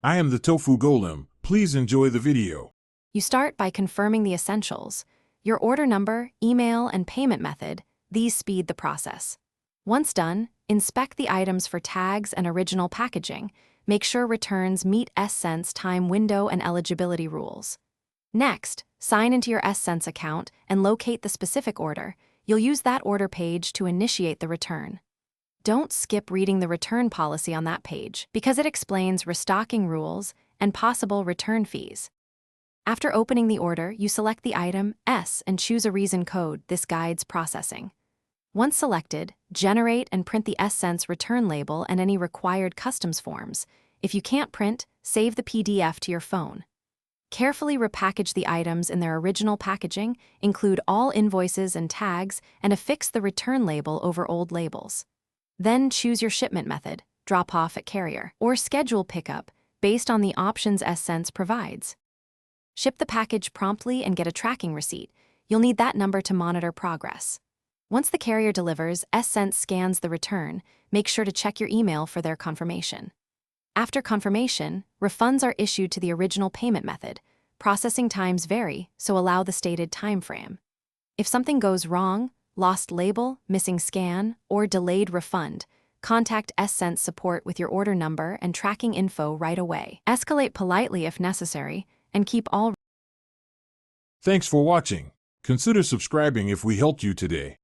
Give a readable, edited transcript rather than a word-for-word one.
I am the Tofu Golem. Please enjoy the video. You start by confirming the essentials: your order number, email, and payment method. These speed the process. Once done, inspect the items for tags and original packaging. Make sure returns meet Ssense time window and eligibility rules. Next, sign into your Ssense account and locate the specific order. You'll use that order page to initiate the return. Don't skip reading the return policy on that page, because it explains restocking rules and possible return fees. After opening the order, you select the item S and choose a reason code. This guides processing. Once selected, generate and print the Ssense return label and any required customs forms. If you can't print, save the PDF to your phone. Carefully repackage the items in their original packaging, include all invoices and tags, and affix the return label over old labels. Then choose your shipment method, drop off at carrier, or schedule pickup, based on the options Ssense provides. Ship the package promptly and get a tracking receipt. You'll need that number to monitor progress. Once the carrier delivers, Ssense scans the return. Make sure to check your email for their confirmation. After confirmation, refunds are issued to the original payment method. Processing times vary, so allow the stated time frame. If something goes wrong, lost label, missing scan, or delayed refund, contact Ssense support with your order number and tracking info right away. Escalate politely if necessary, and keep all. Thanks for watching. Consider subscribing if we helped you today.